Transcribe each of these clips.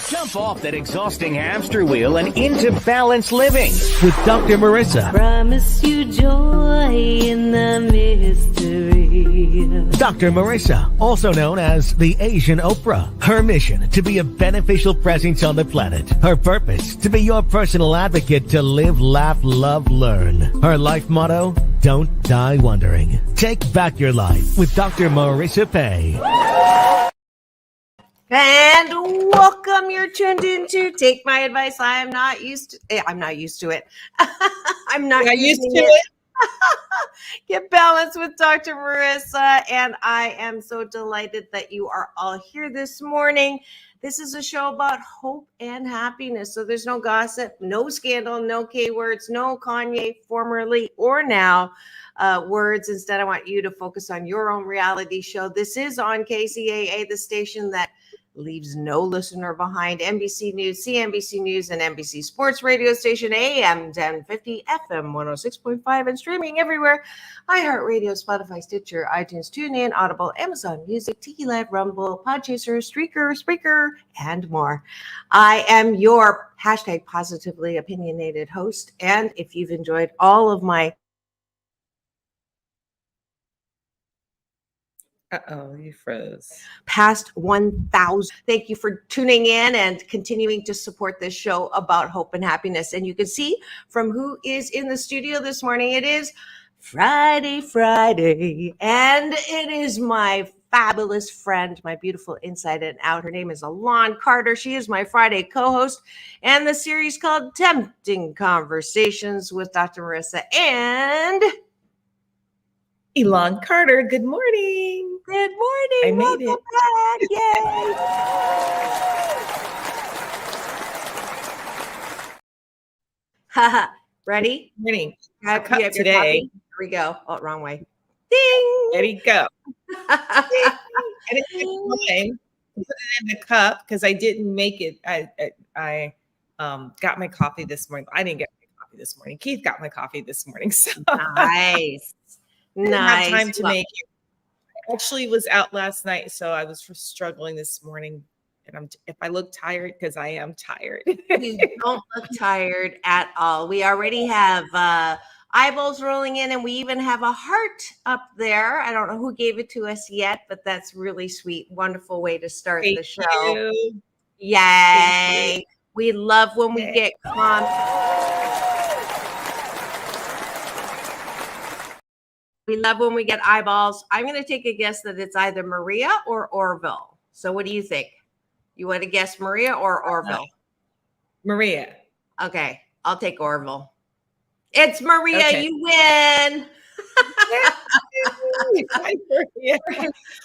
Jump off that exhausting hamster wheel and into balanced living with Dr. Marissa. Promise you joy in the mystery. Dr. Marissa, also known as the Asian Oprah. Her mission, to be a beneficial presence on the planet. Her purpose, to be your personal advocate to live, laugh, love, learn. Her life motto, don't die wondering. Take back your life with Dr. Marissa Pay. And welcome. You're tuned into Take My Advice. I'm not used to it. I'm not used to it. Get balanced with Dr. Marissa. And I am so delighted that you are all here this morning. This is a show about hope and happiness. So there's no gossip, no scandal, no K words, no Kanye formerly or now words. Instead, I want you to focus on your own reality show. This is on KCAA, the station that leaves no listener behind. NBC News, CNBC News, and NBC Sports radio station, AM 1050, FM 106.5, and streaming everywhere. iHeartRadio, Spotify, Stitcher, iTunes, TuneIn, Audible, Amazon Music, Tiki Live, Rumble, Podchaser, Streaker, Spreaker, and more. I am your hashtag positively opinionated host. And if you've enjoyed all of my you froze. Past 1,000. Thank you for tuning in and continuing to support this show about hope and happiness. And you can see from who is in the studio this morning, it is Friday. And it is my fabulous friend, my beautiful inside and out. Her name is Elan Carter. She is my Friday co-host and the series called Tempting Conversations with Dr. Marissa and Elan Carter, good morning. Good morning. I made Welcome back. Yay. Ready? Morning. Grab cup your today. coffee. Here we go. Oh, wrong way. Ding. Ready, go. I didn't have time to put it in the cup because I didn't make it. I got my coffee this morning. I didn't get my coffee this morning. Keith got my coffee this morning. So Nice. I didn't have time to make it. I actually was out last night, so I was struggling this morning. And if I look tired, because I am tired. You don't look tired at all. We already have eyeballs rolling in, and we even have a heart up there. I don't know who gave it to us yet, but that's really sweet. Wonderful way to start the show. You. Yay. We love when we get calm. We love when we get eyeballs. I'm going to take a guess that it's either Maria or Orville. So what do you think? You want to guess Maria or Orville? Maria. Okay, I'll take Orville. It's Maria. Okay. You win.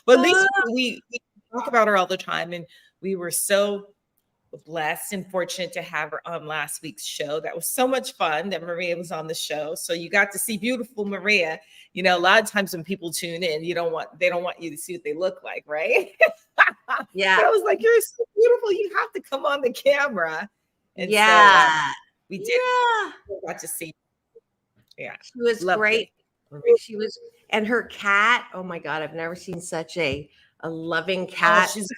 Well, at least we talk about her all the time, and we were so blessed and fortunate to have her on last week's show. That was so much fun that Maria was on the show. So you got to see beautiful Maria. You know, a lot of times when people tune in, they don't want you to see what they look like, right? Yeah. But I was like, you're so beautiful. You have to come on the camera. And so we did. Yeah. We got to see. Yeah. She was great. She was, and her cat. Oh my God, I've never seen such a loving cat. Oh, she's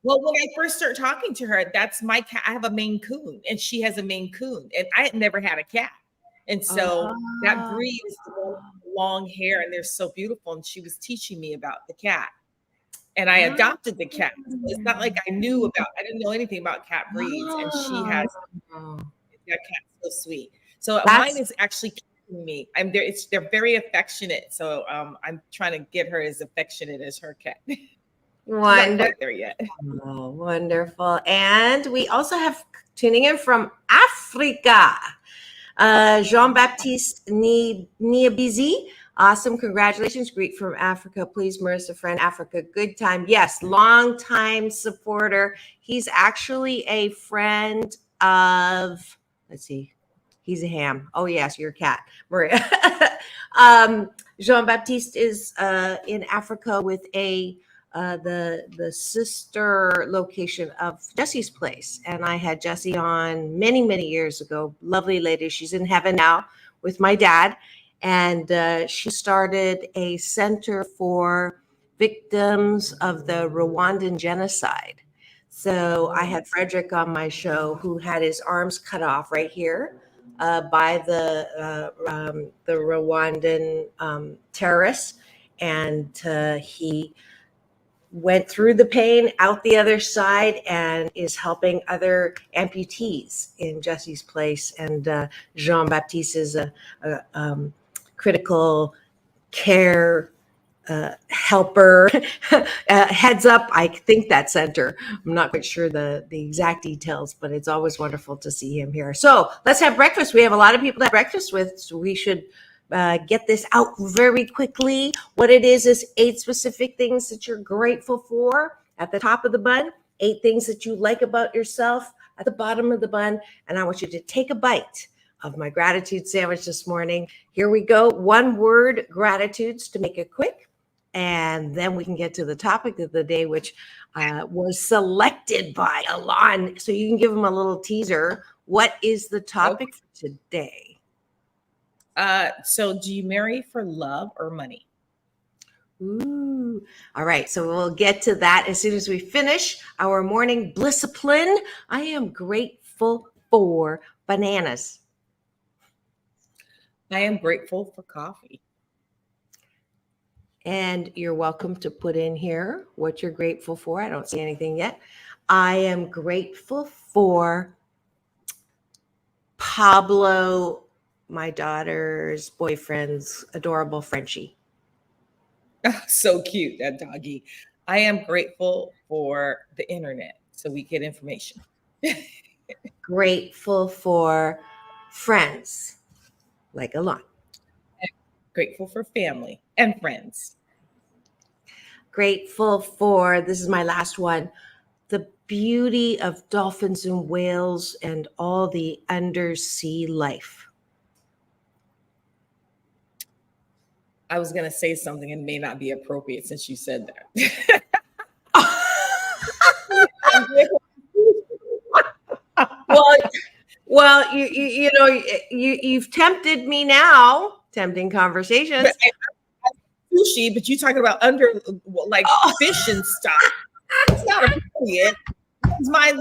well, when I first started talking to her, that's my cat. I have a Maine Coon, and she has a Maine Coon, and I had never had a cat. And so that breed is long hair, and they're so beautiful. And she was teaching me about the cat, and I adopted the cat. It's not like I didn't know anything about cat breeds, and she has that cat so sweet. So mine is actually kissing me. They're very affectionate. So I'm trying to get her as affectionate as her cat. Wonderful. Not there yet. Oh, wonderful. And we also have tuning in from Africa, Jean-Baptiste Niabizi. Awesome. Congratulations. Greet from Africa. Please, Marissa, friend, Africa. Good time. Yes. Long time supporter. He's actually a friend of, let's see. He's a ham. Oh, yes. You're a cat, Maria. Jean-Baptiste is in Africa with the sister location of Jesse's place. And I had Jessie on many, many years ago. Lovely lady. She's in heaven now with my dad. And she started a center for victims of the Rwandan genocide. So I had Frederick on my show who had his arms cut off right here by the Rwandan terrorists, and he went through the pain out the other side and is helping other amputees in Jesse's place. And Jean Baptiste is a critical care helper. Heads up, I think that center. I'm not quite sure the exact details, but it's always wonderful to see him here. So let's have breakfast. We have a lot of people to have breakfast with, so we should get this out very quickly. What it is 8 specific things that you're grateful for at the top of the bun, 8 things that you like about yourself at the bottom of the bun. And I want you to take a bite of my gratitude sandwich this morning. Here we go. 1 word gratitudes to make it quick. And then we can get to the topic of the day, which was selected by Elan. So you can give him a little teaser. What is the topic for today? So do you marry for love or money? Ooh. All right. So we'll get to that as soon as we finish our morning blisscipline. I am grateful for bananas. I am grateful for coffee. And you're welcome to put in here what you're grateful for. I don't see anything yet. I am grateful for Pablo, my daughter's boyfriend's adorable Frenchie. So cute, that doggy. I am grateful for the internet so we get information. Grateful for friends like Elan. Grateful for family and friends. Grateful for, this is my last one, the beauty of dolphins and whales and all the undersea life. I was going to say something and may not be appropriate since you said that. Well, you've tempted me now. Tempting conversations. Sushi, but you talking about fish and stuff. It's not appropriate. It's my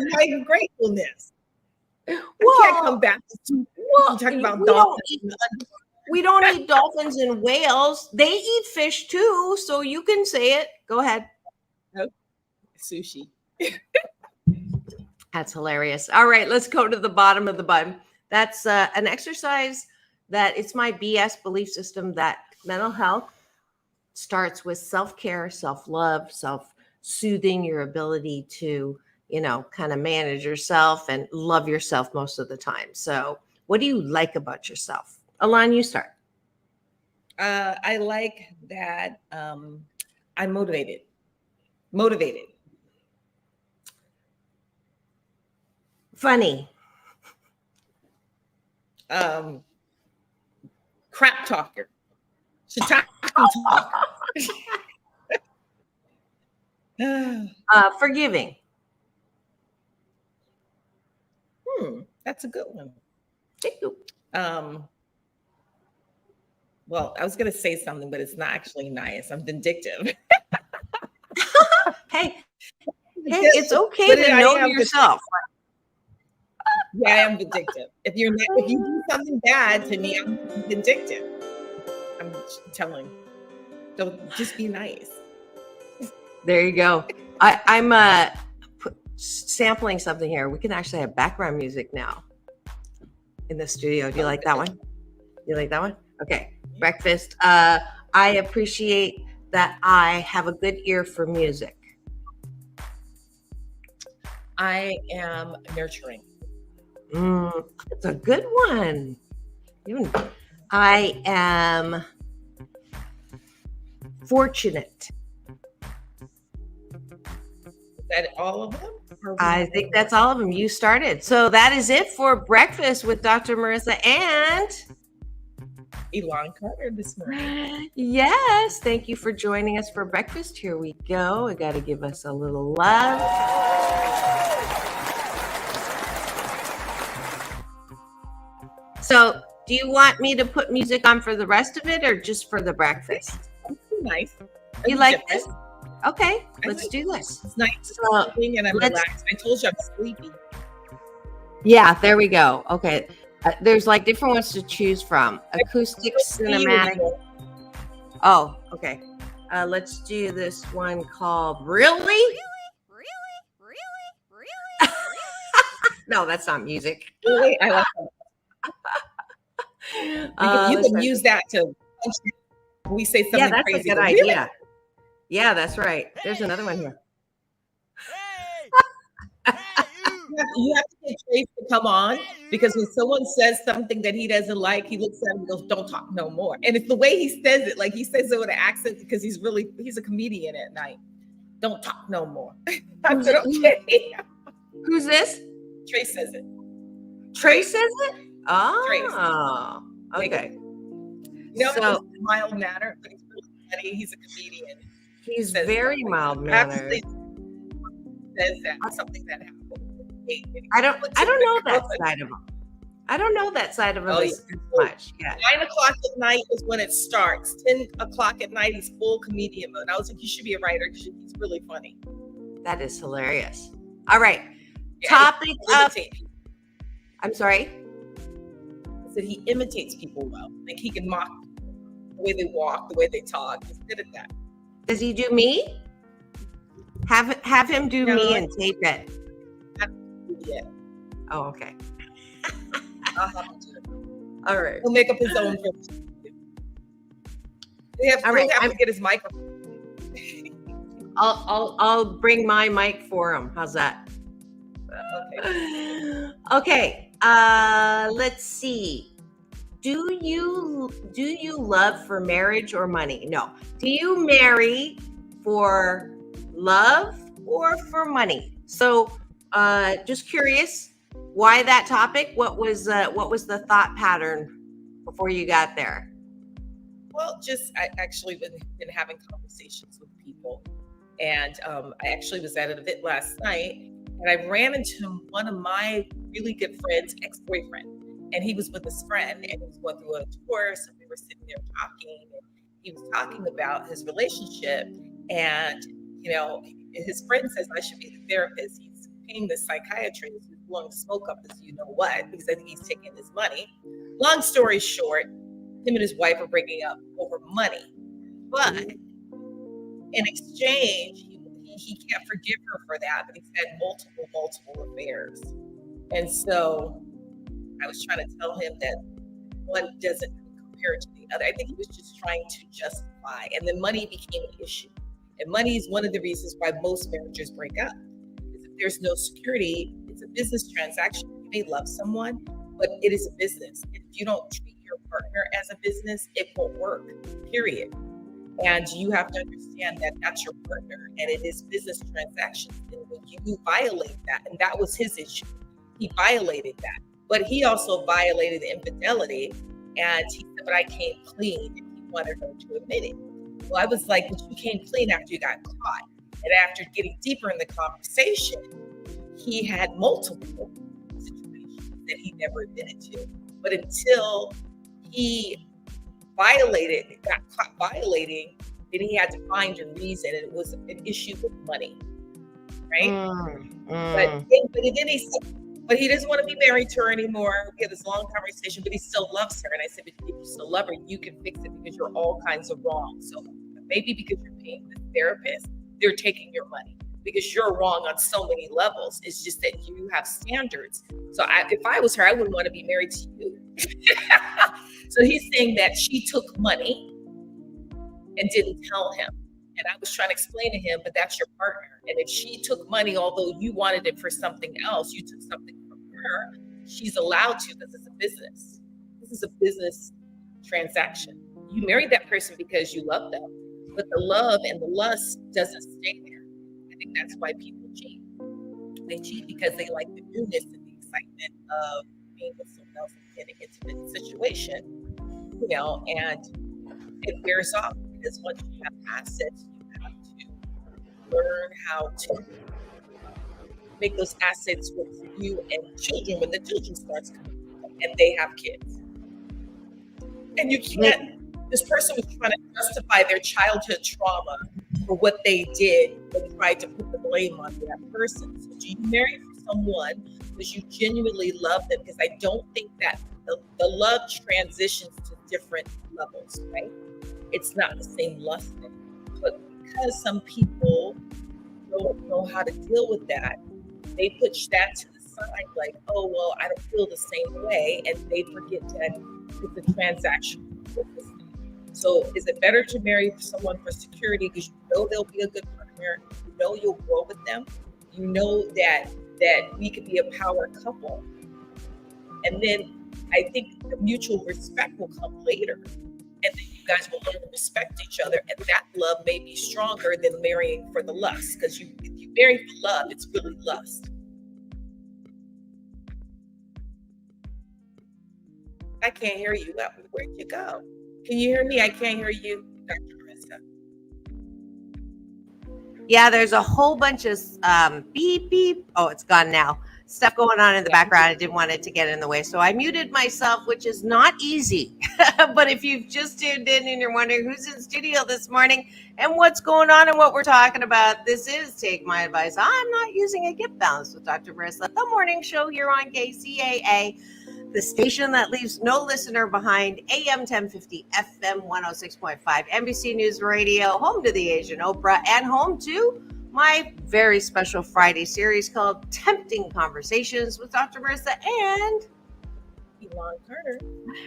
gratefulness. I can't come back to talking about dolphins. We don't eat dolphins and whales. They eat fish too, so you can say it. Go ahead. Okay. Sushi. That's hilarious. All right, let's go to the bottom of the bun. That's an exercise that it's my BS belief system that mental health starts with self-care, self-love, self-soothing, your ability to, kind of manage yourself and love yourself most of the time. So what do you like about yourself? Elan, you start. I like that I'm motivated. Funny. Crap talker. Forgiving. That's a good one. Thank you. Well, I was going to say something, but it's not actually nice. I'm vindictive. Hey, it's okay to know yourself. Yeah, I am vindictive. If you do something bad to me, I'm vindictive. I'm telling. Don't just be nice. There you go. I'm sampling something here. We can actually have background music now in the studio. Do you like that one? You like that one? Okay. Breakfast. I appreciate that I have a good ear for music. I am nurturing. It's a good one. I am fortunate. Is that all of them? I think that's all of them. You started. So that is it for breakfast with Dr. Marissa and Elan Carter this morning. Yes. Thank you for joining us for breakfast. Here we go. I got to give us a little love. So do you want me to put music on for the rest of it or just for the breakfast? Nice. You like this? Okay, let's do this. It's nice So, and I'm let's- relaxed. I told you I'm sleepy. Yeah, there we go. Okay. There's like different ones to choose from. Acoustic, cinematic. Oh, okay. Let's do this one called Really? No, that's not music. Really? I like that. You let's can try use that to we say something Yeah, that's crazy. a good but idea. really? Yeah, that's right. There's another one here. You have to get Trace to come on because when someone says something that he doesn't like, he looks at him and goes, "Don't talk no more." And it's the way he says it, like he says it with an accent because he's a comedian at night. Don't talk no more. I said, okay. Who's this? Trace says it. Trace says it? Oh, okay. You know, So- it's a mild manner, but he's really funny. He's a comedian. He's Says very that. mild mannered. Absolutely says that something that happened. I don't know that side of him. I don't know that side of him Oh, as much. Yeah. 9 o'clock at night is when it starts. 10 o'clock at night, he's full comedian mode. I was like, you should be a writer because he's really funny. That is hilarious. All right. Yeah, Topic he of. imitates people. I'm sorry. I said he imitates people well. Like he can mock the way they walk, the way they talk. He's good at that. Does he do me? Have him do No, me I- and tape it. Yeah, Oh, okay. I'll have to do it. All right. He'll make up his own version. We'll All right, have to get his microphone. I'll bring my mic for him. How's that? Okay. Okay. Let's see. Do you love for marriage or money? No. Do you marry for love or for money? So, just curious, why that topic? What was the thought pattern before you got there? Well, I actually been having conversations with people, and I actually was at an event last night, and I ran into one of my really good friends' ex-boyfriend, and he was with his friend, and he was going through a divorce, and we were sitting there talking, and he was talking about his relationship, and his friend says I should be the therapist. He's paying the psychiatrist who's blowing smoke up as you know what, because I think he's taking his money. Long story short, him and his wife are breaking up over money, but in exchange, he can't forgive her for that. But he's had multiple affairs, and so I was trying to tell him that one doesn't compare to the other. I think he was just trying to justify, and then money became an issue. And money is one of the reasons why most marriages break up. Because if there's no security, it's a business transaction. You may love someone, but it is a business. If you don't treat your partner as a business, it won't work, period. And you have to understand that that's your partner and it is business transactions. And when you violate that, and that was his issue, he violated that. But he also violated infidelity. And he said, but I came clean. And he wanted her to admit it. Well, I was like, but you came clean after you got caught. And after getting deeper in the conversation, he had multiple situations that he never admitted to. But until he got caught violating, then he had to find a reason. And it was an issue with money, right? But then he said, but he doesn't want to be married to her anymore. We had this long conversation, but he still loves her. And I said, but if you still love her, you can fix it because you're all kinds of wrong. So maybe because you're paying the therapist, they're taking your money because you're wrong on so many levels. It's just that you have standards. So if I was her, I wouldn't want to be married to you. So he's saying that she took money and didn't tell him. And I was trying to explain to him, but that's your partner. And if she took money, although you wanted it for something else, you took something from her, she's allowed to because it's a business. This is a business transaction. You married that person because you love them, but the love and the lust doesn't stay there. I think that's why people cheat. They cheat because they like the newness and the excitement of being with someone else in an intimate situation, and it wears off because once you have assets, you have to learn how to make those assets work for you and children when the children starts coming up and they have kids. And you can't, this person was trying to justify their childhood trauma for what they did and tried to put the blame on that person. So do you marry someone because you genuinely love them? Because I don't think that the love transitions to different levels, right? It's not the same lust thing. But because some people don't know how to deal with that, they push that to the side, like, oh, well, I don't feel the same way. And they forget that it's a transaction. So is it better to marry someone for security because you know they'll be a good partner, you know you'll grow with them, you know that we could be a power couple, and then I think the mutual respect will come later, and then you guys will learn to respect each other, and that love may be stronger than marrying for the lust, because if you marry for love, it's really lust. I can't hear you. Where'd you go? Can you hear me? I can't hear you, Dr. Marissa. Yeah, there's a whole bunch of beep, beep. Oh, it's gone now. Stuff going on in the background. I didn't want it to get in the way. So I muted myself, which is not easy. But if you've just tuned in and you're wondering who's in studio this morning and what's going on and what we're talking about, this is Take My Advice. I'm Not Using It. Get Balanced with Dr. Marissa, the morning show here on KCAA, the station that leaves no listener behind, AM 1050, FM 106.5, NBC News Radio, home to the Asian Oprah, and home to my very special Friday series called Tempting Conversations with Dr. Marissa and Elan Carter.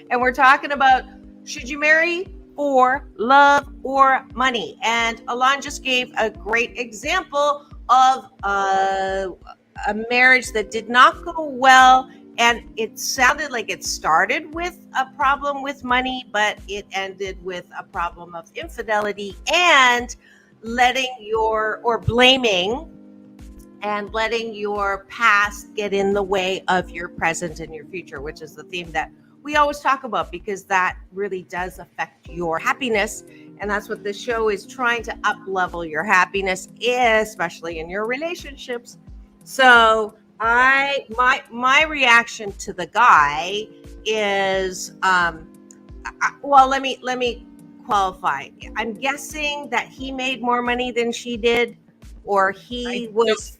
And we're talking about, should you marry for love or money? And Elan just gave a great example of a marriage that did not go well. And it sounded like it started with a problem with money, but it ended with a problem of infidelity and blaming and letting your past get in the way of your present and your future, which is the theme that we always talk about, because that really does affect your happiness. And that's what this show is trying to up level your happiness, especially in your relationships. So my reaction to the guy is, well, let me qualify. I'm guessing that he made more money than she did, or he was.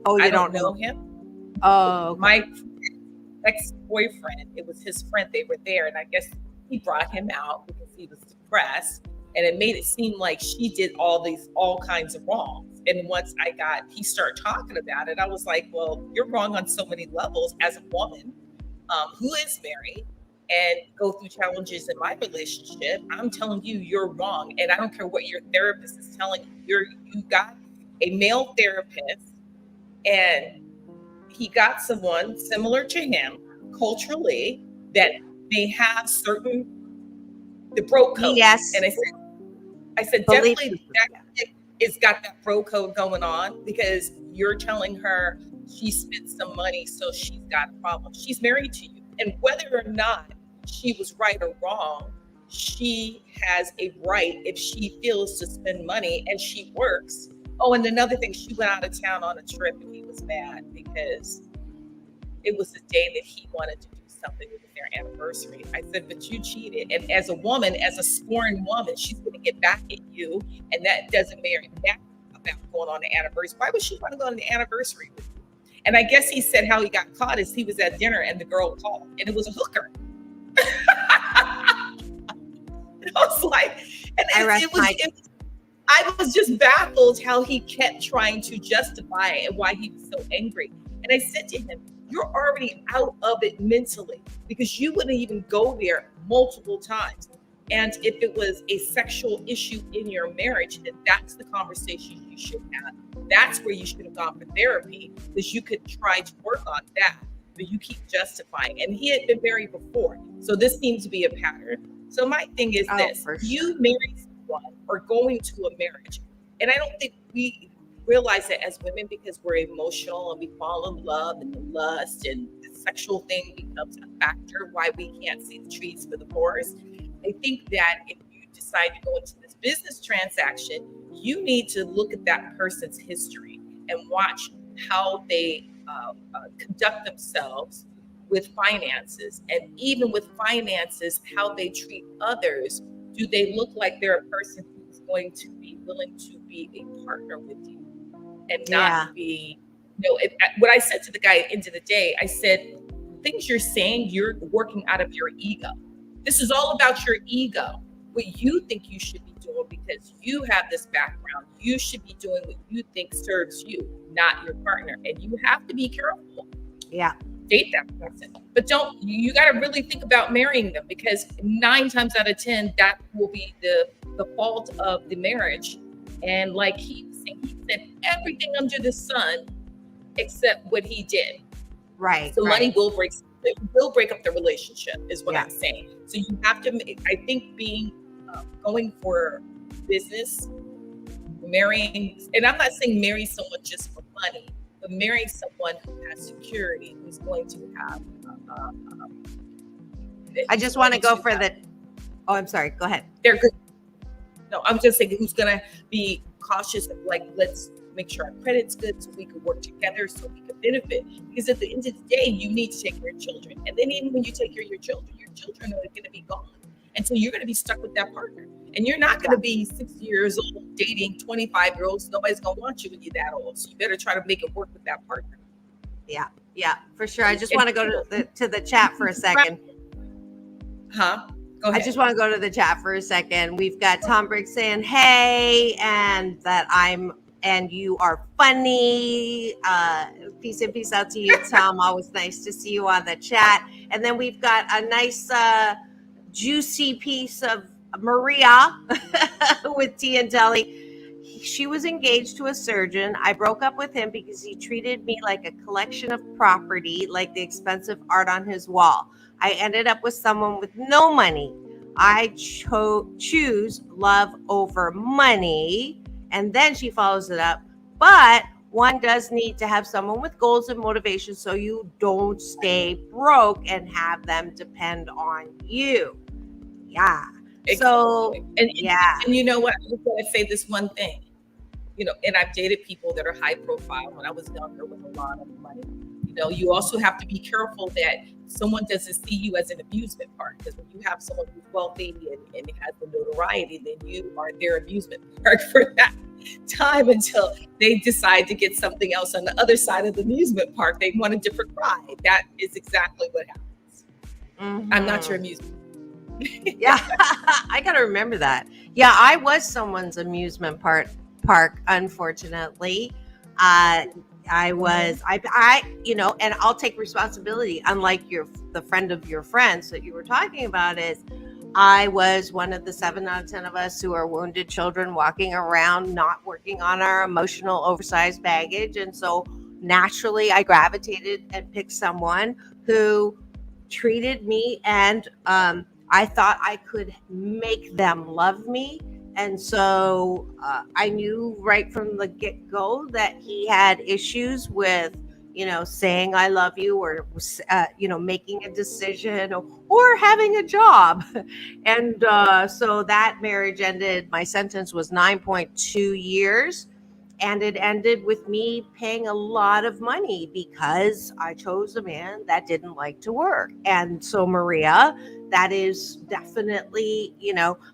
Oh, you don't know him? Oh, okay. My ex-boyfriend, it was his friend. They were there, and I guess he brought him out because he was depressed, and it made it seem like she did all kinds of wrongs. And once he started talking about it, I was like, well, you're wrong on so many levels as a woman who is married and go through challenges in my relationship. I'm telling you, you're wrong. And I don't care what your therapist is telling you. You got a male therapist, and he got someone similar to him culturally that may have the bro code. Yes. And I said, definitely that it's got that bro code going on, because you're telling her she spent some money, so she's got a problem. She's married to you. And whether or not she was right or wrong, she has a right, if she feels, to spend money, and she works. Oh, and another thing, she went out of town on a trip, and he was mad because it was the day that he wanted to do something. It was their anniversary. I said, but you cheated. And as a woman, as a scorned woman, she's going to get back at you. And that doesn't matter about going on the anniversary. Why would she want to go on the anniversary with you? And I guess he said how he got caught is he was at dinner and the girl called, and it was a hooker. And I was like, I was just baffled how he kept trying to justify it and why he was so angry. And I said to him, you're already out of it mentally, because you wouldn't even go there multiple times. And if it was a sexual issue in your marriage, then that's the conversation you should have. That's where you should have gone for therapy, because you could try to work on that, but you keep justifying. And he had been married before, so this seems to be a pattern. So my thing is this: you marry someone or going to a marriage, and I don't think we realize it as women because we're emotional and we fall in love, and the lust and the sexual thing becomes a factor why we can't see the trees for the forest. I think that if you decide to go into this business transaction, you need to look at that person's history and watch how they conduct themselves with finances, and even with finances, how they treat others. Do they look like they're a person who's going to be willing to be a partner with you and Yeah. not be, what I said to the guy at the end of the day, I said, things you're saying, you're working out of your ego. This is all about your ego, what you think you should be doing because you have this background. You should be doing what you think serves you, not your partner. And you have to be careful. Yeah. Date that person. But you got to really think about marrying them, because 9 times out of 10, that will be the fault of the marriage. And like he said everything under the sun except what he did. Right. So right. money will break up the relationship, is what I'm saying. So you have to, I think, going for business, marrying, and I'm not saying marry someone just for money, but marry someone who has security, who's going to have. I just want to go for the. Oh, I'm sorry. Go ahead. They're good. No, I'm just saying who's going to be cautious of, like, let's make sure our credit's good so we can work together so we can benefit. Because at the end of the day, you need to take care of your children. And then even when you take care of your children are going to be gone. And so you're going to be stuck with that partner. And you're not going to be 60 years old dating 25-year-olds. Nobody's going to want you when you're that old. So you better try to make it work with that partner. Yeah, for sure. I just want to go to the chat for a second. Huh? Go ahead. I just want to go to the chat for a second. We've got Tom Briggs saying, hey, and that and you are funny. Peace and peace out to you, Tom. Always nice to see you on the chat. And then we've got a nice juicy piece of Maria with tea and deli. She was engaged to a surgeon. I broke up with him because he treated me like a collection of property, like the expensive art on his wall. I ended up with someone with no money. I choose love over money. And then she follows it up. But one does need to have someone with goals and motivation so you don't stay broke and have them depend on you. Yeah. Exactly. So, and you know what? I was going to say this one thing. And I've dated people that are high profile when I was younger with a lot of money. You also have to be careful that someone doesn't see you as an amusement park, because when you have someone who's wealthy and has the notoriety, then you are their amusement park for that time until they decide to get something else on the other side of the amusement park. They want a different ride. That is exactly what happens. Mm-hmm. I'm not your amusement. Yeah, I got to remember that. Yeah, I was someone's amusement park, unfortunately. I was, and I'll take responsibility. Unlike the friend of your friends that you were talking about, is I was one of the 7 out of 10 of us who are wounded children walking around, not working on our emotional oversized baggage. And so naturally I gravitated and picked someone who treated me, and I thought I could make them love me. And so I knew right from the get-go that he had issues with, saying I love you, or, making a decision, or having a job. And so that marriage ended. My sentence was 9.2 years. And it ended with me paying a lot of money because I chose a man that didn't like to work. And so, Maria, that is definitely,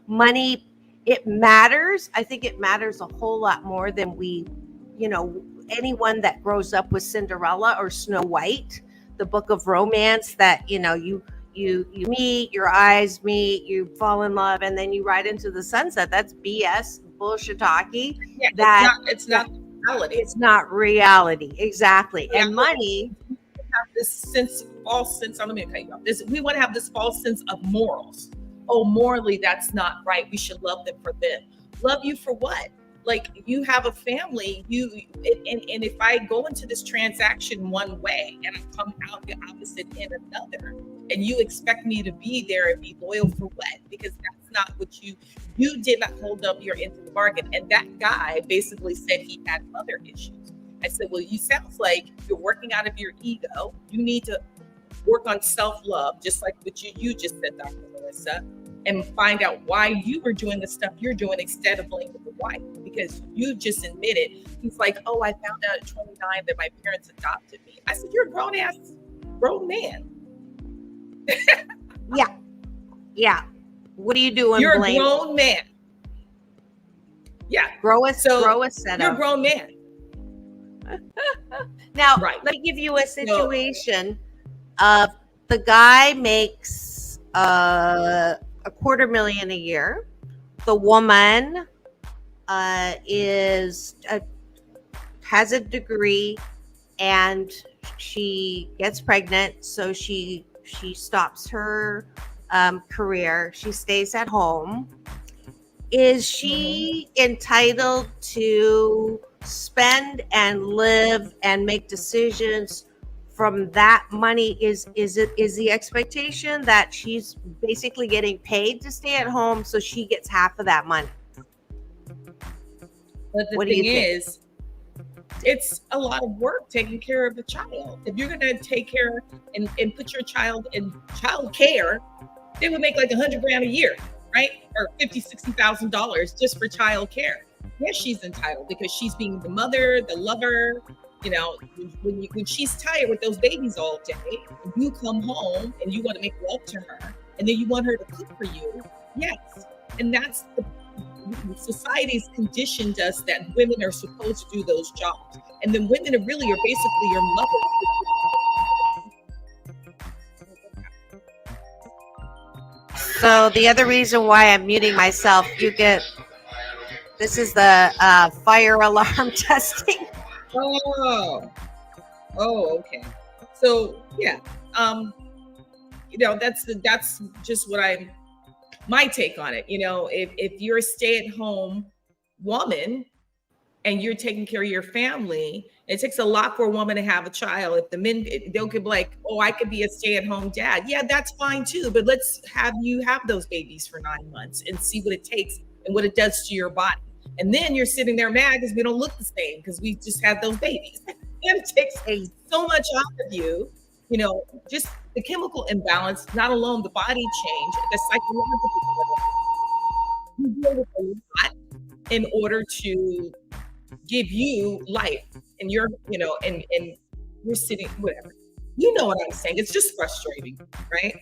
money. It matters. I think it matters a whole lot more than anyone that grows up with Cinderella or Snow White, the book of romance that, you meet, your eyes meet, you fall in love, and then you ride into the sunset. That's BS, bullshit-talky. Yeah, it's not reality. It's not reality. Exactly. Yeah. And money. Have this false sense. Let me cut you off. We want to have this false sense of morals. Oh, morally, that's not right. We should love them for them. Love you for what? Like, you have a family, and if I go into this transaction one way and I come out the opposite in another, and you expect me to be there and be loyal for what? Because that's not what you did not hold up your end of the bargain. And that guy basically said he had other issues. I said, well, you sounds like you're working out of your ego. You need to work on self-love, just like what you just said, Dr. Marissa, and find out why you were doing the stuff you're doing instead of blaming the wife, because you just admitted. He's like, oh, I found out at 29 that my parents adopted me. I said, you're a grown man. Yeah. What are you doing, You're Blaine? a grown man. Yeah. Grow a So set you're a of. grown man. Now, Right. let me give you a situation. The guy makes $250,000 a year. The woman has a degree, and she gets pregnant, so she stops her career. She stays at home. Is she entitled to spend and live and make decisions from that money? Is the expectation that she's basically getting paid to stay at home, so she gets half of that money? But the What do you thing think? is, it's a lot of work taking care of a child. If you're going to take care and put your child in child care, they would make like $100,000 a year, right? Or $50,000-$60,000 just for child care. Yes, she's entitled because she's being the mother, the lover. You know, when she's tired with those babies all day, you come home and you want to make love to her, and then you want her to cook for you. Yes, and that's the society's conditioned us that women are supposed to do those jobs, and then women really are basically your mothers. So the other reason why I'm muting myself, this is the fire alarm testing. Oh, okay. So yeah, that's just what my take on it. If you're a stay-at-home woman and you're taking care of your family, it takes a lot for a woman to have a child. If the men, they'll be like, oh, I could be a stay-at-home dad. Yeah, that's fine too. But let's have you have those babies for 9 months and see what it takes and what it does to your body. And then you're sitting there mad because we don't look the same because we just had those babies. And it takes so much out of you, just the chemical imbalance, not alone the body change, the psychological. You deal with a lot in order to give you life, and you're sitting, whatever. You know what I'm saying? It's just frustrating, right?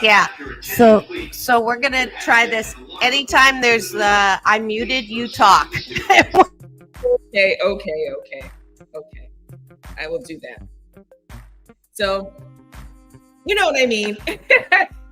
Yeah. So we're gonna try this. Anytime there's I'm muted, you talk. Okay. I will do that. So, you know what I mean?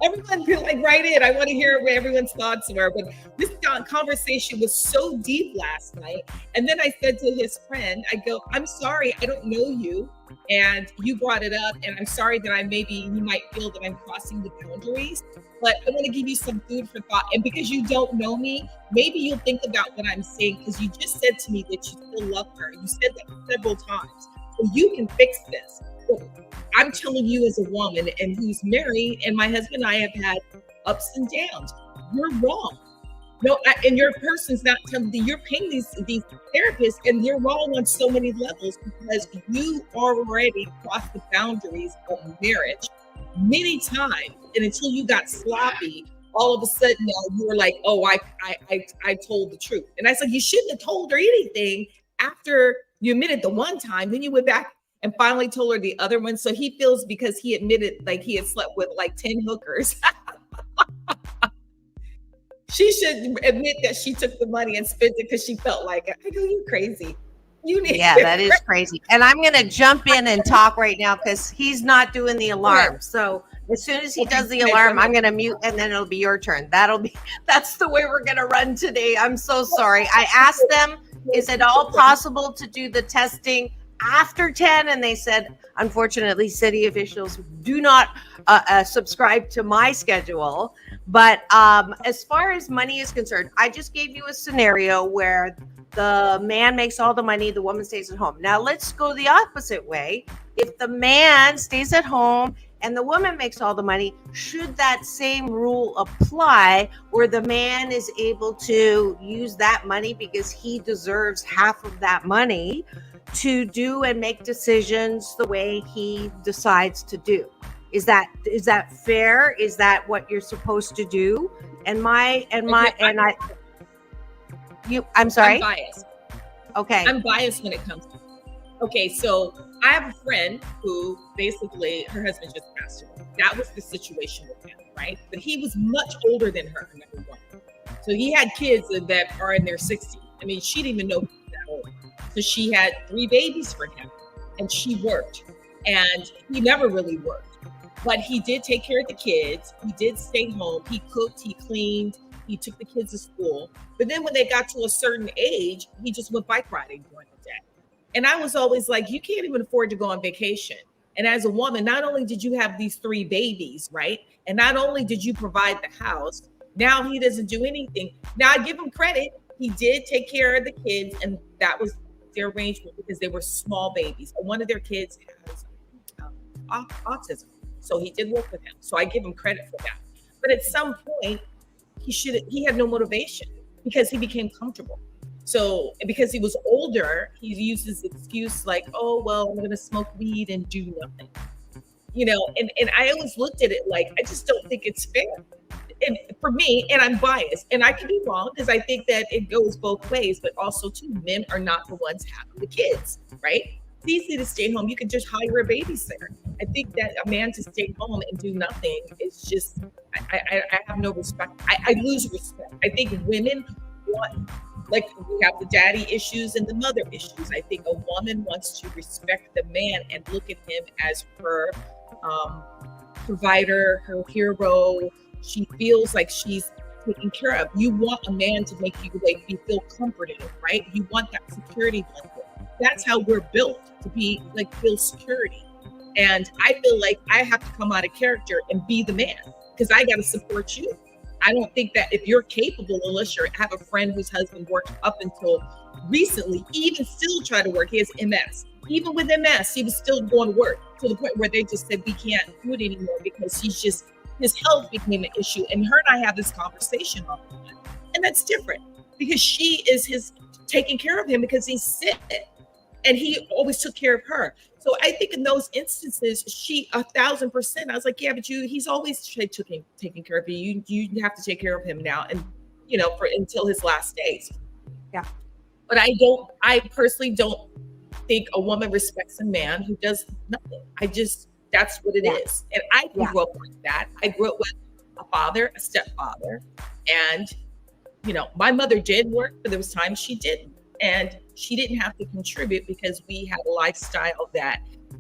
Everyone could write in. I want to hear what everyone's thoughts were. But this conversation was so deep last night. And then I said to his friend, I go, I'm sorry, I don't know you. And you brought it up. And I'm sorry that you might feel that I'm crossing the boundaries. But I want to give you some food for thought. And because you don't know me, maybe you'll think about what I'm saying. Because you just said to me that you still love her. You said that several times. So you can fix this. But I'm telling you as a woman and who's married, and my husband and I have had ups and downs. You're wrong. No, and your person's not telling you. You're paying these therapists, and you're wrong on so many levels because you already crossed the boundaries of marriage many times. And until you got sloppy, all of a sudden now you were like, "Oh, I told the truth." And I said, "You shouldn't have told her anything after you admitted the one time. Then you went back and finally told her the other one." So he feels because he admitted he had slept with 10 hookers. She should admit that she took the money and spent it because she felt like it. I go, you crazy. Yeah, that is crazy. And I'm going to jump in and talk right now because he's not doing the alarm. Right. So as soon as he does the alarm, I'm going to mute, and then it'll be your turn. That's the way we're going to run today. I'm so sorry. I asked them, is it all possible to do the testing after 10? And they said, unfortunately, city officials do not subscribe to my schedule. But as far as money is concerned, I just gave you a scenario where the man makes all the money, the woman stays at home. Now let's go the opposite way. If the man stays at home and the woman makes all the money, should that same rule apply where the man is able to use that money because he deserves half of that money to do and make decisions the way he decides to do? Is that fair? Is that what you're supposed to do? I'm sorry. I'm biased. Okay. I'm biased when it comes to it. Okay, so I have a friend who basically her husband just passed away. That was the situation with him, right? But he was much older than her, number one. So he had kids that are in their 60s. I mean, she didn't even know he was that old. So she had 3 babies for him, and she worked, and he never really worked. But he did take care of the kids. He did stay home. He cooked, he cleaned, he took the kids to school. But then when they got to a certain age, he just went bike riding during the day. And I was always like, you can't even afford to go on vacation. And as a woman, not only did you have these 3 babies, right? And not only did you provide the house, now he doesn't do anything. Now I give him credit. He did take care of the kids, and that was their arrangement because they were small babies. And one of their kids has autism. So he did work with him. So I give him credit for that. But at some point, he had no motivation because he became comfortable. So because he was older, he used this excuse like, oh, well, I'm going to smoke weed and do nothing. And I always looked at it like, I just don't think it's fair. And for me, and I'm biased, and I can be wrong because I think that it goes both ways, but also too, men are not the ones having the kids, right? It's easy to stay home. You can just hire a babysitter. I think that a man to stay home and do nothing is just, I have no respect. I lose respect. I think women want, like we have the daddy issues and the mother issues. I think a woman wants to respect the man and look at him as her provider, her hero. She feels like she's taken care of. You want a man to make you feel comforted, right? You want that security blanket. That's how we're built, to be like feel security. And I feel like I have to come out of character and be the man because I got to support you. I don't think that if you're capable, unless you have a friend whose husband worked up until recently, even still try to work. He has MS. Even with MS, he was still going to work to the point where they just said, we can't do it anymore because his health became an issue. And her and I have this conversation all the time. And that's different because she is taking care of him because he's sick. And he always took care of her. So I think in those instances, she 1,000%. I was like, yeah, but he's always taking care of you. You have to take care of him now, and until his last days. Yeah. But I personally don't think a woman respects a man who does nothing. That's what it is. And I grew up like that. I grew up with a father, a stepfather, and my mother did work, but there was times she didn't. And she didn't have to contribute because we had a lifestyle that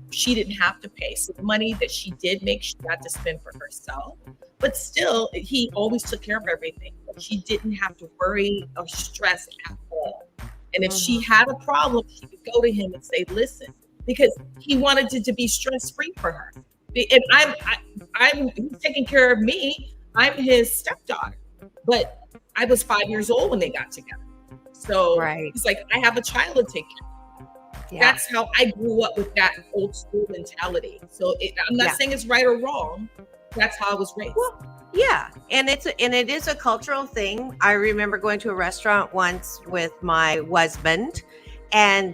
she didn't have to pay. So the money that she did make, she got to spend for herself. But still, he always took care of everything. She didn't have to worry or stress at all. And if she had a problem, she could go to him and say, listen, because he wanted it to be stress-free for her. And he's taking care of me. I'm his stepdaughter. But I was 5 years old when they got together. So He's like, I have a child to take care of. Yeah. That's how I grew up, with that old school mentality. So I'm not saying it's right or wrong. That's how I was raised. Well, yeah. And it is a cultural thing. I remember going to a restaurant once with my husband, and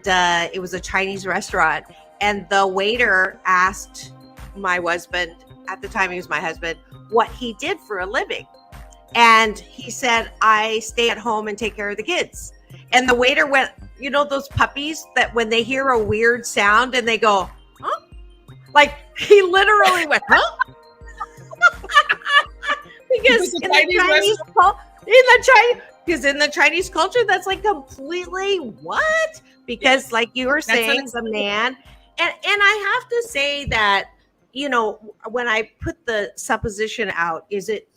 it was a Chinese restaurant. And the waiter asked my husband, at the time he was my husband, what he did for a living. And he said, I stay at home and take care of the kids. And the waiter went, those puppies that when they hear a weird sound and they go, huh? Like he literally went, huh? Because in the Chinese culture, that's like completely what? Because like you were saying, the man, and I have to say that, when I put the supposition out, is it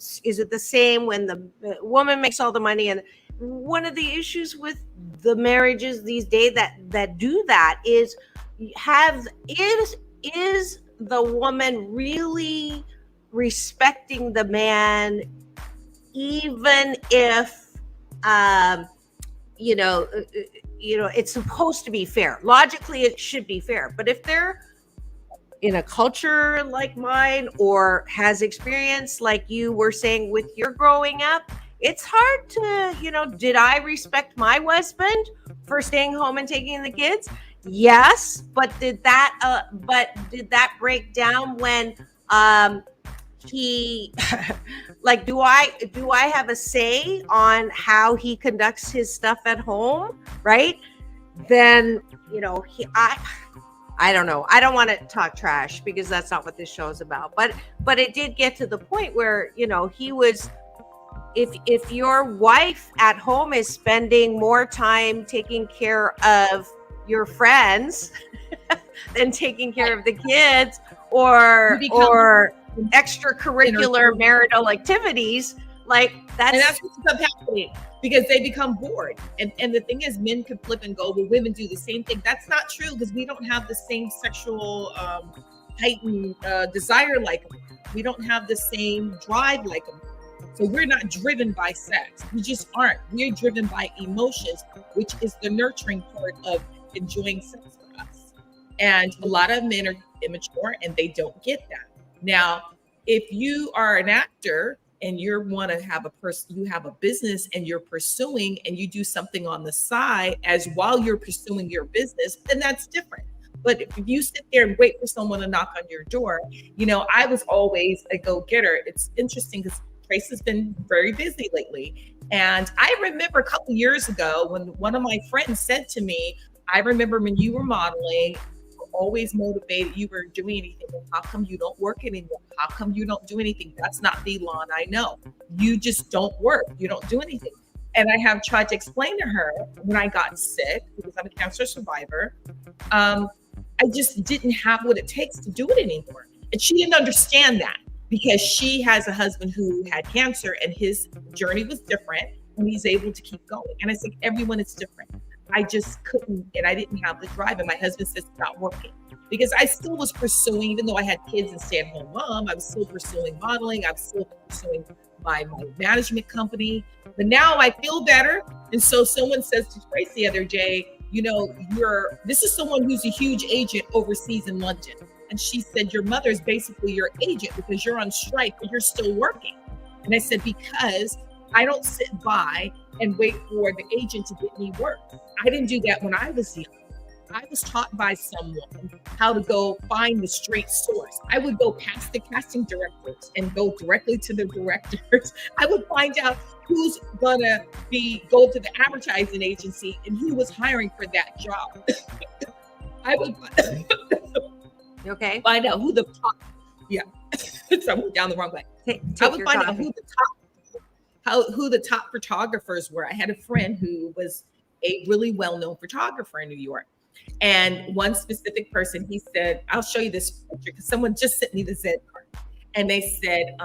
the same when the woman makes all the money? And one of the issues with the marriages these days that do that is the woman really respecting the man, even if it's supposed to be fair. Logically, it should be fair. But if they're in a culture like mine or has experience like you were saying with your growing up, it's hard to, did I respect my husband for staying home and taking the kids? Yes. But did that break down when he like, do I have a say on how he conducts his stuff at home? Right. Then, I don't know. I don't want to talk trash because that's not what this show is about. But it did get to the point where, he was if your wife at home is spending more time taking care of your friends than taking care of the kids or extracurricular marital activities, like and that's what ends up happening, because they become bored. And the thing is, men can flip and go, but women do the same thing. That's not true, because we don't have the same sexual heightened desire like them. We don't have the same drive like them. So we're not driven by sex. We just aren't. We're driven by emotions, which is the nurturing part of enjoying sex for us. And a lot of men are immature and they don't get that. Now, if you are an actor and you want to have you have a business and you're pursuing, and you do something on the side as while you're pursuing your business, then that's different. But if you sit there and wait for someone to knock on your door, I was always a go-getter. It's interesting because Trace has been very busy lately. And I remember a couple years ago when one of my friends said to me, I remember when you were modeling, you were always motivated, you were doing anything. How come you don't work anymore? How come you don't do anything? That's not the Elan I know. You just don't work. You don't do anything. And I have tried to explain to her when I got sick, because I'm a cancer survivor, I just didn't have what it takes to do it anymore. And she didn't understand that, because she has a husband who had cancer and his journey was different and he's able to keep going. And I said, everyone is different. I just couldn't, and I didn't have the drive. And my husband says, stop working, because I still was pursuing, even though I had kids and stay-at-home mom, I was still pursuing modeling. I was still pursuing my management company. But now I feel better. And so someone says to Trace the other day, this is someone who's a huge agent overseas in London. And she said, your mother is basically your agent because you're on strike, but you're still working. And I said, because I don't sit by and wait for the agent to get me work. I didn't do that when I was young. I was taught by someone how to go find the straight source. I would go past the casting directors and go directly to the directors. I would find out who's gonna go to the advertising agency and who was hiring for that job. I would find out who the top, so I went down the wrong way. I would find out who the top photographers were. I had a friend who was a really well-known photographer in New York. And one specific person, he said, I'll show you this picture, because someone just sent me the Zen card. And they said,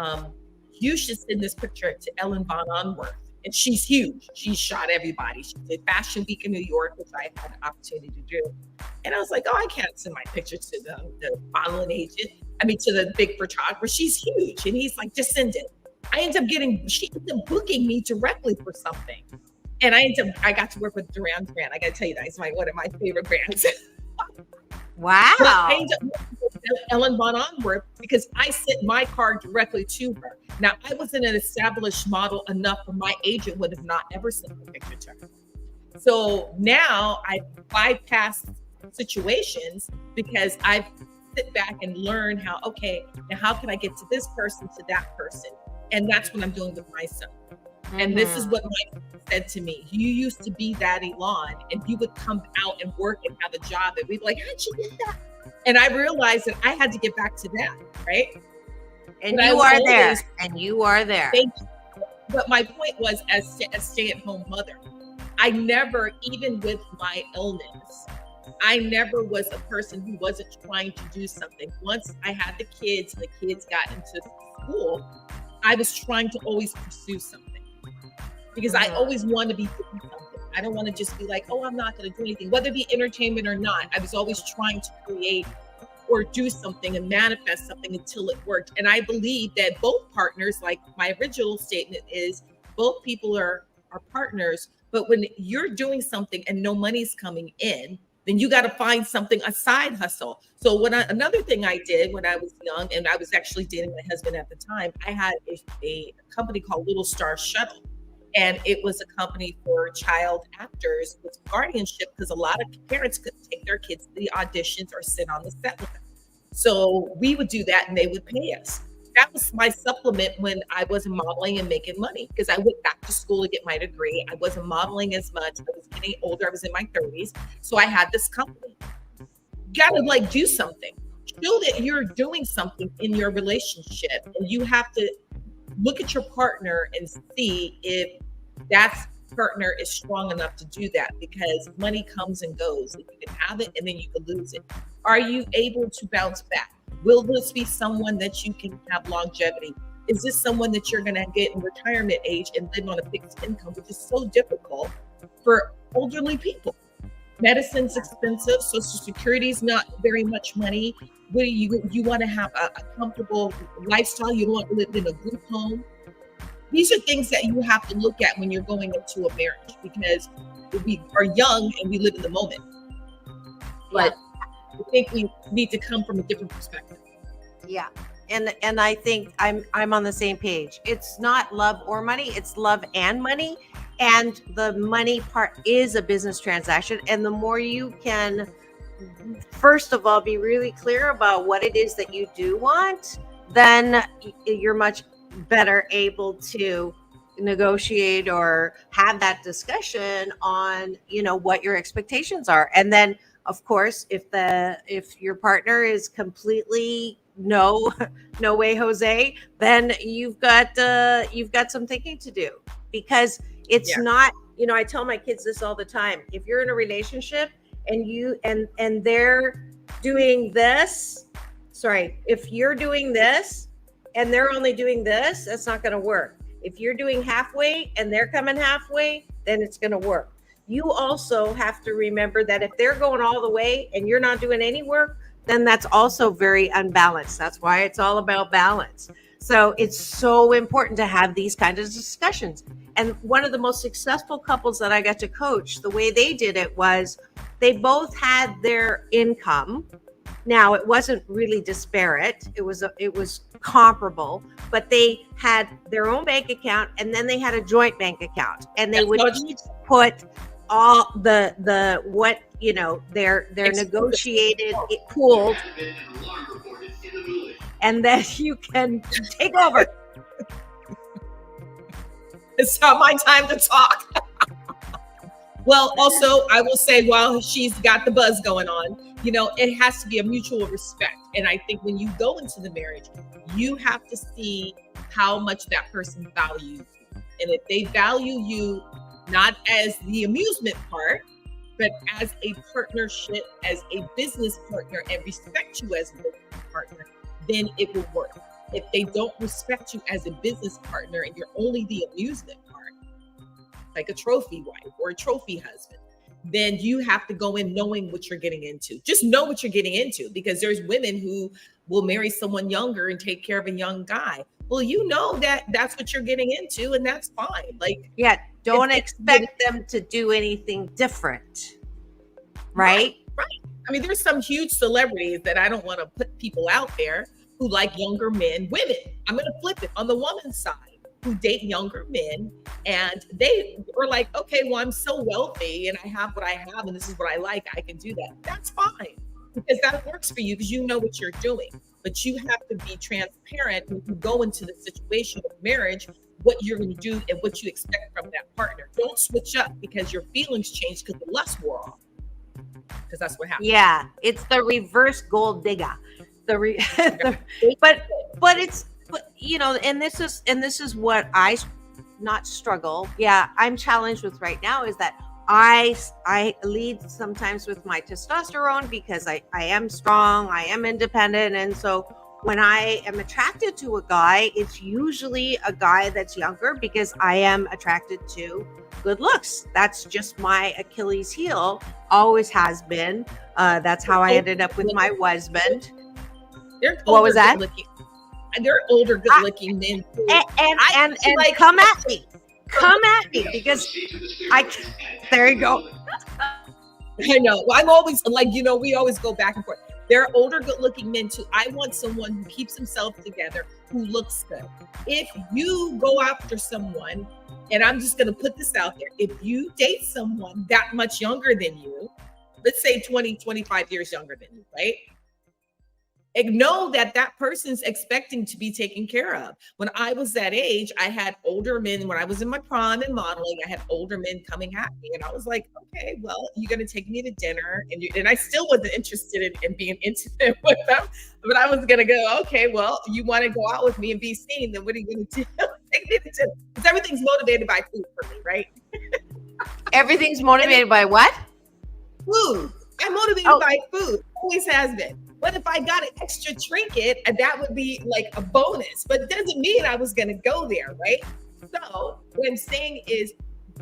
you should send this picture to Ellen Von Unworth. And she's huge. She shot everybody. She did Fashion Week in New York, which I had the opportunity to do. And I was like, I can't send my picture to the modeling agent. To the big photographer. She's huge. And he's like, just send it. She ended up booking me directly for something. And I got to work with Duran Duran. I got to tell you that, it's one of my favorite brands. Wow. But I ended up working with Ellen Von Unworth because I sent my card directly to her. Now, I wasn't an established model enough for my agent would have not ever sent a picture to her. So now I bypass situations because I sit back and learn how can I get to this person, to that person? And that's what I'm doing with myself. And this is what my friend said to me. You used to be that Elan, and you would come out and work and have a job, and we'd be like, how'd you get that? And I realized that I had to get back to that, right? And you are there. And you are there. Thank you. But my point was, as a stay-at-home mother, I never, even with my illness, I never was a person who wasn't trying to do something. Once I had the kids and the kids got into school, I was trying to always pursue something. Because I always want to be doing something. I don't want to just be like, I'm not going to do anything, whether it be entertainment or not. I was always trying to create or do something and manifest something until it worked. And I believe that both partners, like my original statement is, both people are partners. But when you're doing something and no money's coming in, then you got to find something, a side hustle. So another thing I did when I was young, and I was actually dating my husband at the time, I had a company called Little Star Shuttle. And it was a company for child actors with guardianship, because a lot of parents couldn't take their kids to the auditions or sit on the set with them. So we would do that and they would pay us. That was my supplement when I wasn't modeling and making money, because I went back to school to get my degree. I wasn't modeling as much. I was getting older. I was in my 30s. So I had this company. You got to do something. Show that you're doing something in your relationship, and you have to look at your partner and see if that partner is strong enough to do that, because money comes and goes. You can have it and then you can lose it. Are you able to bounce back? Will this be someone that you can have longevity? Is this someone that you're going to get in retirement age and live on a fixed income, which is so difficult for elderly people? Medicine's expensive. Social Security is not very much money. What do you want to have a comfortable lifestyle? You don't want to live in a group home. These are things that you have to look at when you're going into a marriage, because we are young and we live in the moment. But I think we need to come from a different perspective. Yeah. And I think I'm on the same page. It's not love or money, it's love and money. And the money part is a business transaction. And the more you can, first of all, be really clear about what it is that you do want, then you're much better able to negotiate or have that discussion on, what your expectations are. And then, of course, if your partner is completely no way, Jose, then you've got some thinking to do, because it's not, I tell my kids this all the time. If you're in a relationship and they're doing this, if you're doing this and they're only doing this, that's not going to work. If you're doing halfway and they're coming halfway, then it's going to work. You also have to remember that if they're going all the way and you're not doing any work, then that's also very unbalanced. That's why it's all about balance. So it's so important to have these kinds of discussions. And one of the most successful couples that I got to coach, the way they did it was they both had their income. Now, it wasn't really disparate. It was comparable, but they had their own bank account, and then they had a joint bank account, and they would each put all their negotiated, pooled, and then you can take over. It's not my time to talk. Well, also, I will say, while she's got the buzz going on, it has to be a mutual respect. And I think when you go into the marriage, you have to see how much that person values you. And if they value you not as the amusement part, but as a partnership, as a business partner, and respect you as a business partner, then it will work. If they don't respect you as a business partner and you're only the amusement part, like a trophy wife or a trophy husband, then you have to go in knowing what you're getting into. Just know what you're getting into, because there's women who will marry someone younger and take care of a young guy. Well, that that's what you're getting into, and that's fine. Don't expect them to do anything different. Right? Right. I mean, there's some huge celebrities that I don't want to put people out there who like younger men, women. I'm going to flip it on the woman's side, who date younger men, and they were like, okay, well, I'm so wealthy and I have what I have and this is what I like. I can do that. That's fine, because that works for you, because you know what you're doing. But you have to be transparent when you go into the situation of marriage, what you're going to do and what you expect from that partner. Don't switch up because your feelings change because the lust wore off. Because that's what happens. Yeah, it's the reverse gold digger. But this is what I not struggle. Yeah, I'm challenged with right now is that I lead sometimes with my testosterone, because I am strong, I am independent, and so when I am attracted to a guy, it's usually a guy that's younger, because I am attracted to good looks. That's just my Achilles heel, always has been. That's how I ended up with my husband. What was that? They're older, good-looking men. And come at me. Come at me, because there you go. I know. Well, I'm always we always go back and forth. There are older, good-looking men too. I want someone who keeps himself together, who looks good. If you go after someone, and I'm just going to put this out there, if you date someone that much younger than you, let's say 20, 25 years younger than you, right? know that that person's expecting to be taken care of. When I was that age, I had older men. When I was in my prime and modeling, I had older men coming at me, and I was like, okay, well, you're going to take me to dinner, and I still wasn't interested in being intimate with them, but I was going to go, okay, well, you want to go out with me and be seen, then what are you going to do? Take me to dinner, because everything's motivated by food for me, right? Everything's motivated by what? Food. I'm motivated by food. Always has been. But if I got an extra trinket, that would be like a bonus. But it doesn't mean I was going to go there, right? So what I'm saying is,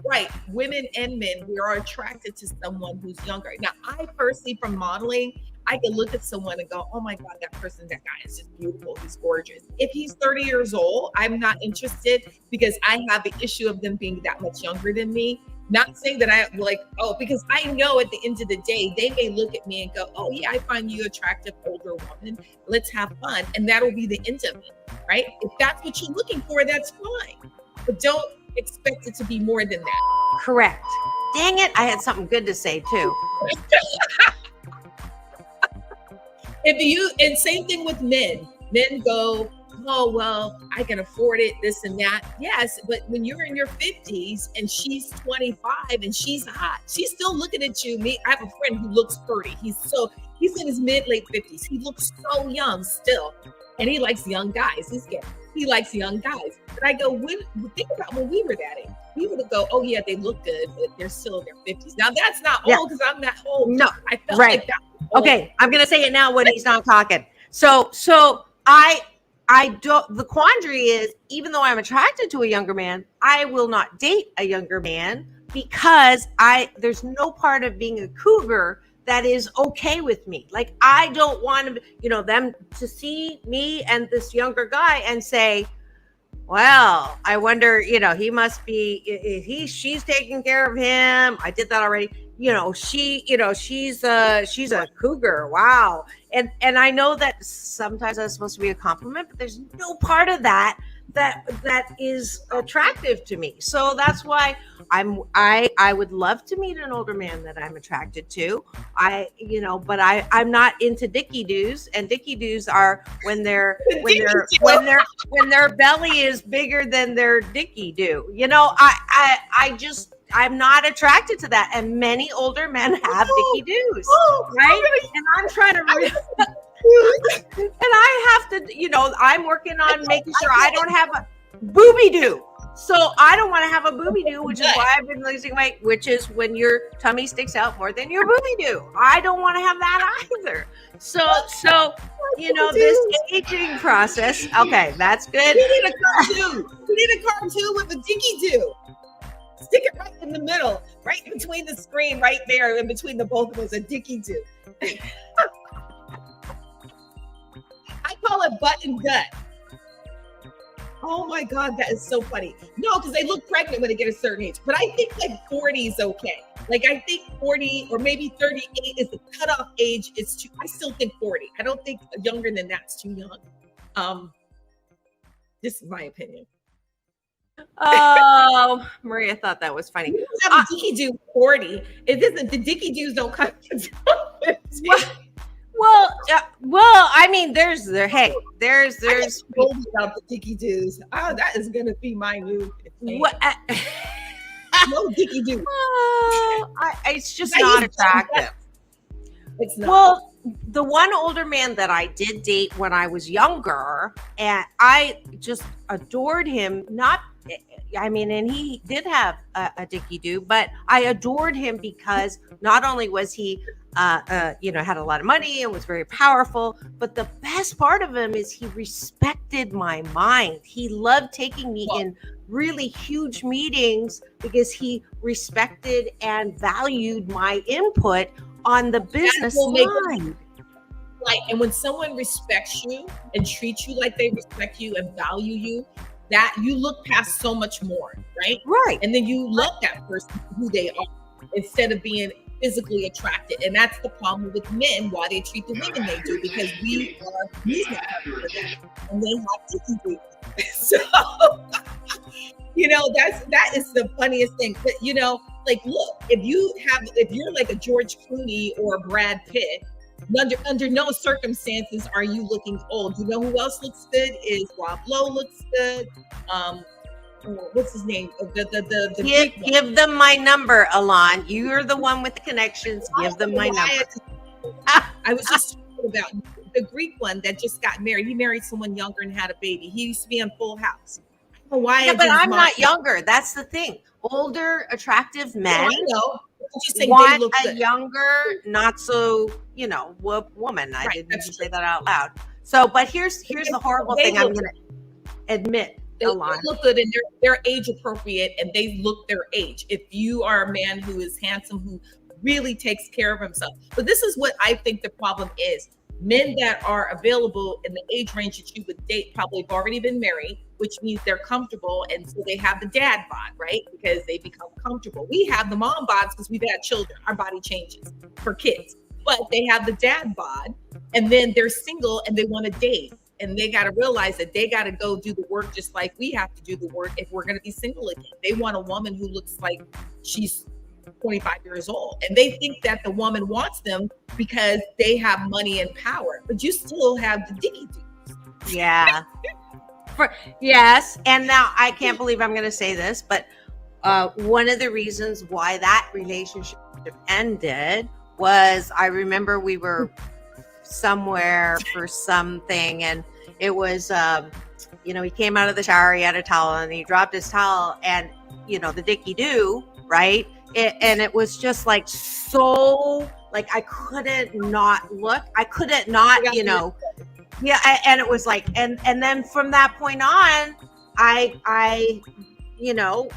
right, women and men, we are attracted to someone who's younger. Now, I personally, from modeling, I can look at someone and go, oh my God, that guy is just beautiful. He's gorgeous. If he's 30 years old, I'm not interested because I have the issue of them being that much younger than me. Not saying that I like, because I know at the end of the day, they may look at me and go, oh yeah, I find you attractive, older woman. Let's have fun. And that'll be the end of it, right? If that's what you're looking for, that's fine. But don't expect it to be more than that. Correct. Dang it. I had something good to say too. And same thing with men. Men go, oh, well, I can afford it, this and that. Yes, but when you're in your 50s and she's 25 and she's hot, she's still looking at you. I have a friend who looks 30. He's in his late 50s. He looks so young still. And he likes young guys. He likes young guys. But I go, think about when we were that age. We would go, oh yeah, they look good, but they're still in their 50s. Now that's not old because I'm not old. No, I felt right. like that was old. Okay, I'm gonna say it now when he's not talking. So I don't, the quandary is, even though I'm attracted to a younger man, I will not date a younger man because there's no part of being a cougar that is okay with me. Like, I don't want to, them to see me and this younger guy and say, well, I wonder, he must be, she's taking care of him. I did that already. She's a cougar. Wow. And I know that sometimes that's supposed to be a compliment, but there's no part of that is attractive to me. So that's why I would love to meet an older man that I'm attracted to. But I'm not into dicky doos, and dicky doos are when their belly is bigger than their dicky do. I'm not attracted to that, and many older men have dicky doos, right? And I'm trying to and I have to, I'm working on making sure I don't have a booby do. So I don't want to have a booby do, which is why I've been losing weight, which is when your tummy sticks out more than your booby do. I don't want to have that either. So this aging process. Okay, that's good. We need a cartoon with a dicky do. Stick it right in the middle, right between the screen, right there, in between the both of us, a dicky do. I call it butt and gut. Oh my God, that is so funny. No, because they look pregnant when they get a certain age. But I think like 40 is okay. Like I think 40 or maybe 38 is the cutoff age. I still think 40. I don't think younger than that's too young. This is my opinion. Oh, Maria thought that was funny. You don't have a dicky do 40. It isn't. The dicky doos don't come. Well, I mean, there's about the dicky doos. Oh, that is gonna be my new thing. No dicky do. It's just not attractive. It's not. Well, the one older man that I did date when I was younger, and I just adored him. And he did have a dicky do, but I adored him because not only was he had a lot of money and was very powerful, but the best part of him is he respected my mind. He loved taking me in really huge meetings because he respected and valued my input on the business side. Like, and when someone respects you and treats you like they respect you and value you, that you look past so much more, right? Right. And then you love that person for who they are instead of being physically attracted. And that's the problem with men, why they treat the women they do, because we are music for them and they have to do. So, that is the funniest thing. But, look, if you're like a George Clooney or a Brad Pitt, Under no circumstances are you looking old. You know who else looks good? Is Rob Lowe looks good. What's his name? Give them my number, Elan. You're the one with the connections. Give them my number. I was just talking about the Greek one that just got married. He married someone younger and had a baby. He used to be on Full House. I don't know why. Yeah, but I'm not younger. That's the thing. Older, attractive men. I know. Want a younger, not so, woman. I didn't say that out loud. So, but here's the horrible thing I'm going to admit. They look good and they're age appropriate and they look their age. If you are a man who is handsome, who really takes care of himself. But this is what I think the problem is. Men that are available in the age range that you would date probably have already been married, which means they're comfortable. And so they have the dad bod, right? Because they become comfortable. We have the mom bods because we've had children. Our body changes for kids. But they have the dad bod and then they're single and they want to date. And they got to realize that they got to go do the work just like we have to do the work if we're going to be single again. They want a woman who looks like she's 25 years old. And they think that the woman wants them because they have money and power. But you still have the dicky dudes. Yeah. Yes. And now I can't believe I'm going to say this, but one of the reasons why that relationship ended was I remember we were somewhere for something and it was he came out of the shower, he had a towel and he dropped his towel and the dicky do, right? And it was just like so like I couldn't not look, I couldn't not and it was like and then from that point on I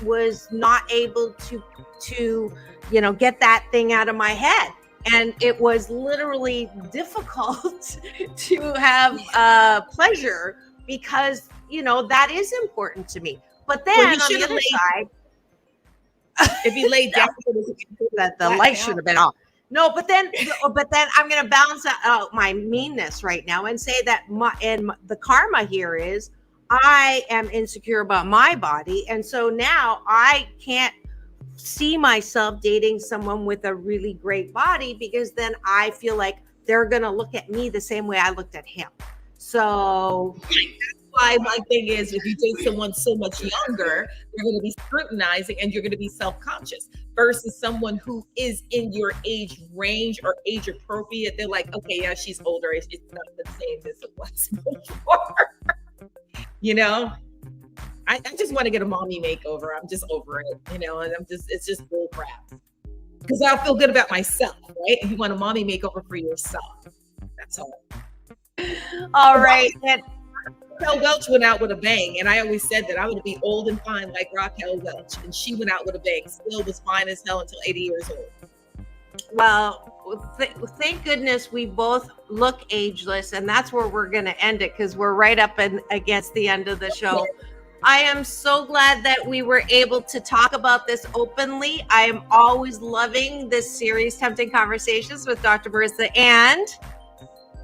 was not able to get that thing out of my head. And it was literally difficult to have pleasure because, that is important to me. But then on the other side, if he laid down, that the light should have been off. No, but then I'm going to balance out my meanness right now and say that the karma here is I am insecure about my body. And so now I can't see myself dating someone with a really great body because then I feel like they're going to look at me the same way I looked at him. So that's why my thing is if you date someone so much younger, you're going to be scrutinizing and you're going to be self-conscious versus someone who is in your age range or age appropriate. They're like, okay, yeah, she's older. It's not the same as it was before. I just want to get a mommy makeover. I'm just over it, and it's just bull crap. Because I'll feel good about myself, right? If you want a mommy makeover for yourself, that's all. All right. Raquel Welch went out with a bang, and I always said that I would be old and fine like Raquel Welch, and she went out with a bang, still was fine as hell until 80 years old. Well, thank goodness we both look ageless, and that's where we're going to end it because we're right up against the end of the show. I am so glad that we were able to talk about this openly. I am always loving this series, Tempting Conversations with Dr. Marissa and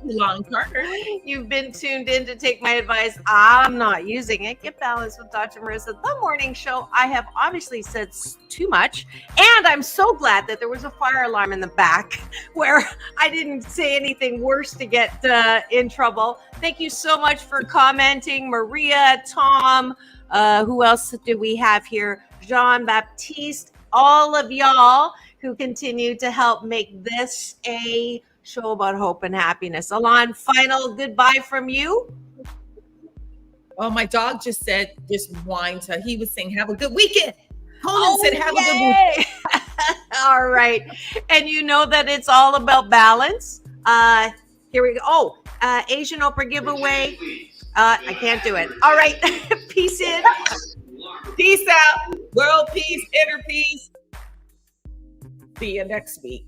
Elan Carter. You've been tuned in to take my advice. I'm not using it. Get balanced with Dr. Marissa, the morning show. I have obviously said too much, and I'm so glad that there was a fire alarm in the back where I didn't say anything worse to get in trouble. Thank you so much for commenting, Maria, Tom. Who else do we have here? Jean-Baptiste, all of y'all who continue to help make this a show about hope and happiness. Elan, final goodbye from you. Oh, my dog just whined. He was saying, have a good weekend. Conan said, have a good weekend. All right. And you know that it's all about balance. Here we go. Oh, Asian Oprah giveaway. I can't do it. All right. Peace in. Peace out. World peace, inner peace. See you next week.